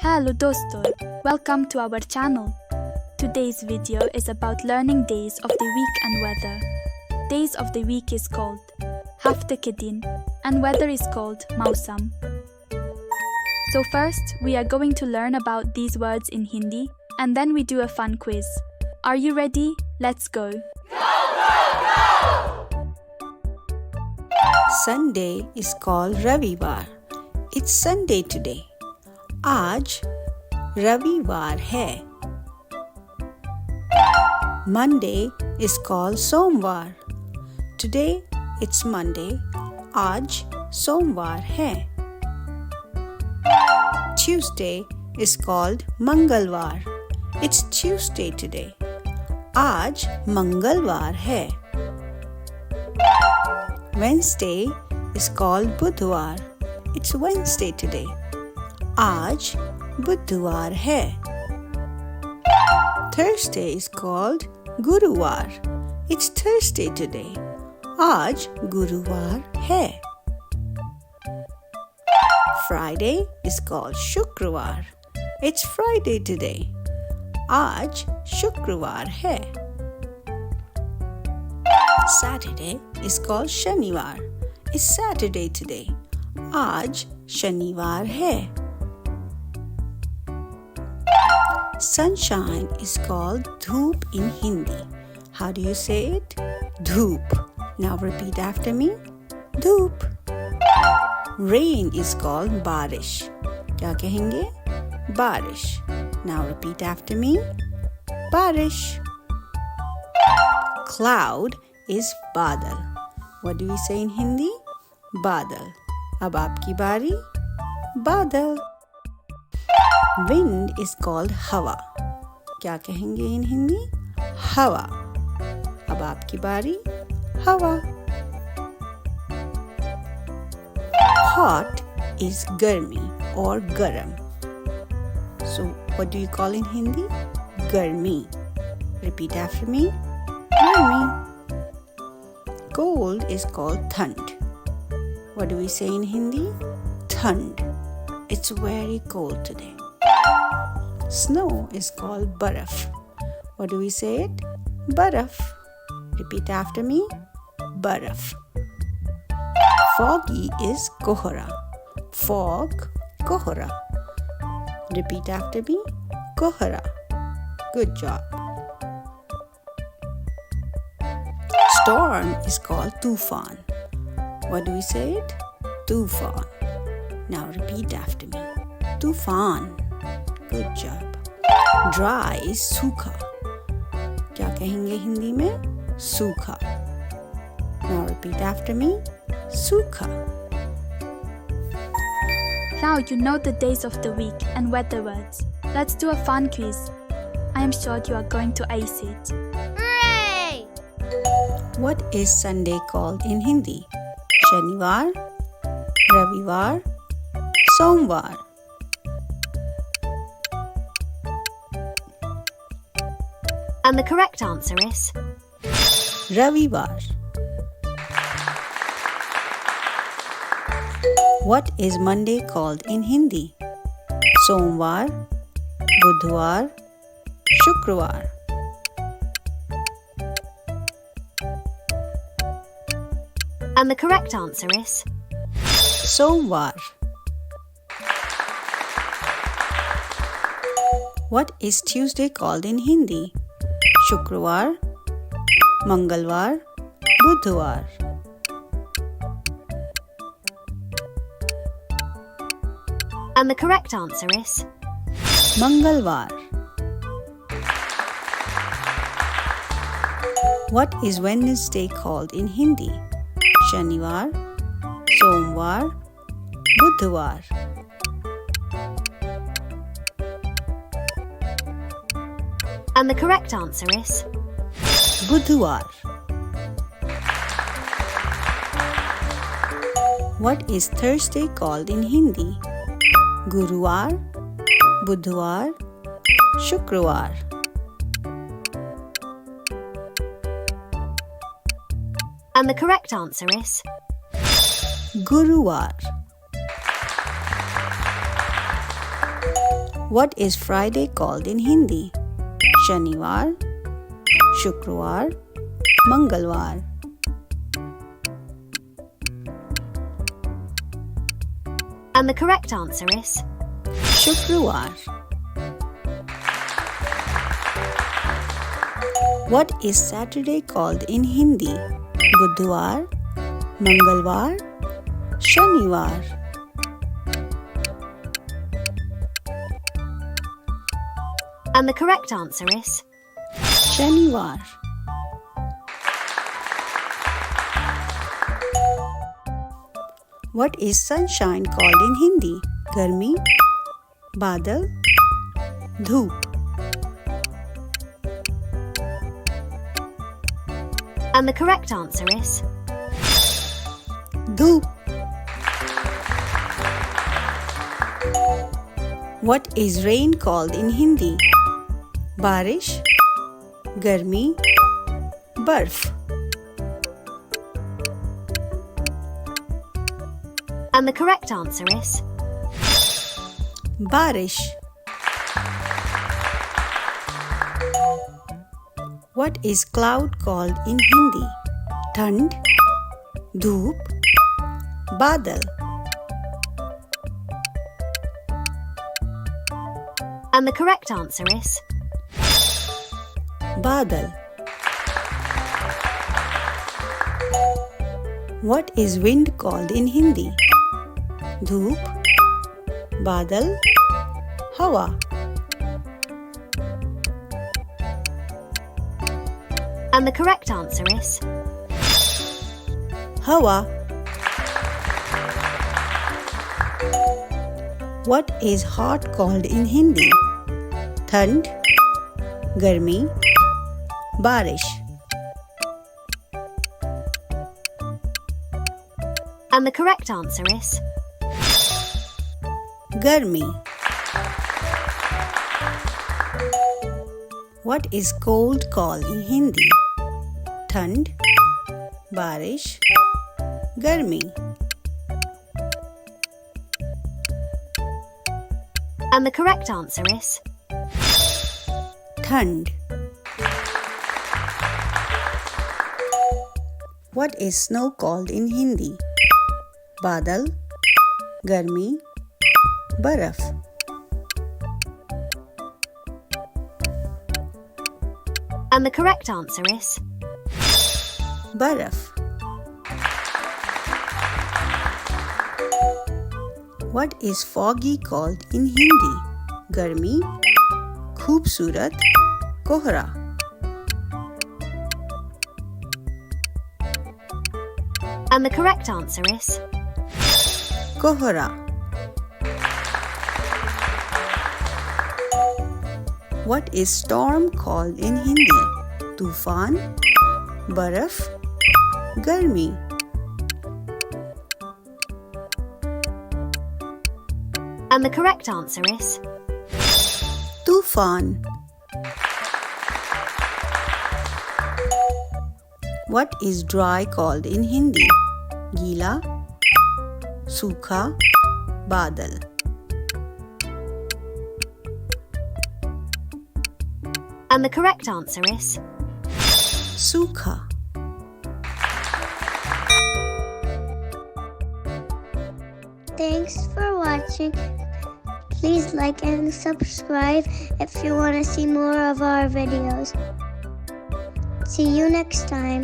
Hello dostlar, welcome to our channel. Today's video is about learning days of the week and weather. Days of the week is called Hafta ke din and weather is called Mausam. So first, we are going to learn about these words in Hindi and then we do a fun quiz. Are you ready? Let's go! Sunday is called Ravivar. It's Sunday today. आज रविवार है. Monday is called सोमवार. Today it's Monday. आज सोमवार है. Tuesday is called मंगलवार. It's Tuesday today. आज मंगलवार है. Wednesday is called बुधवार. It's Wednesday today. आज बुधवार है. Thursday is called गुरुवार. It's Thursday today. आज गुरुवार है. Friday is called शुक्रवार. It's Friday today. आज शुक्रवार है. Saturday is called शनिवार. It's Saturday today. आज शनिवार है. Sunshine is called धूप in Hindi. How do you say it? धूप. Now repeat after me. धूप. Rain is called बारिश. क्या कहेंगे? बारिश. Now repeat after me. बारिश. Cloud is बादल. What do we say in Hindi? बादल. अब आपकी बारी. बादल. Wind is called हवा. क्या कहेंगे in हिंदी? हवा. अब आपकी बारी. हवा. Hot is गर्मी or गरम. So what do you call in Hindi? गर्मी. Repeat after me. गर्मी. Cold is called ठंड. What do we say in Hindi? ठंड. It's very cold today. Snow is called baraf. What do we say it? Baraf. Repeat after me. Baraf. Foggy is kohara. Fog, kohara. Repeat after me. Kohara. Good job. Storm is called tufan. What do we say it? Tufan. Now repeat after me. Tufan. Good job. Dry is सूखा. क्या कहेंगे हिंदी में? सूखा. Now repeat after me. सूखा. Now you know the days of the week and weather words. Let's do a fun quiz. I am sure you are going to ace it. Hooray! What is Sunday called in Hindi? शनिवार, रविवार, सोमवार. And the correct answer is रविवार. What is Monday called in Hindi? सोमवार, बुधवार, शुक्रवार. And the correct answer is सोमवार. What is Tuesday called in Hindi? शुक्रवार, मंगलवार, बुधवार. And the correct answer is मंगलवार. What is Wednesday called in Hindi? शनिवार, सोमवार, बुधवार. And the correct answer is बुधवार. What is Thursday called in Hindi? गुरुवार, बुधवार, शुक्रवार. And the correct answer is गुरुवार. What is Friday called in Hindi? Shanivar, Shukrawar, Mangalwar. And the correct answer is Shukrawar. What is Saturday called in Hindi? Budhwar, Mangalwar, Shanivar. And the correct answer is Shanivar. What is sunshine called in Hindi? Garmi, Badal, Dhoop. And the correct answer is Dhoop. What is rain called in Hindi? Barish, Garmi, Barf. And the correct answer is Barish. What is cloud called in Hindi? Thand, Dhoop, Badal. And the correct answer is Badal. What is wind called in Hindi? Dhoop, Badal, Hawa. And the correct answer is Hawa. What is hot called in Hindi? Thand, Garmi, Barish. And the correct answer is Garmi. What is cold called in Hindi? Thand, Barish, Garmi. And the correct answer is Thand. What is snow called in Hindi? Badal, Garmi, Baraf. And the correct answer is Baraf. What is foggy called in Hindi? Garmi, Khoobsurat, Kohra. And the correct answer is Kohra. What is storm called in Hindi? Tufan, Baraf, Garmi. And the correct answer is Tufan. What is dry called in Hindi? Gila, Sukha, Badal. And the correct answer is Sukha. Thanks for watching. Please like and subscribe if you want to see more of our videos. See you next time.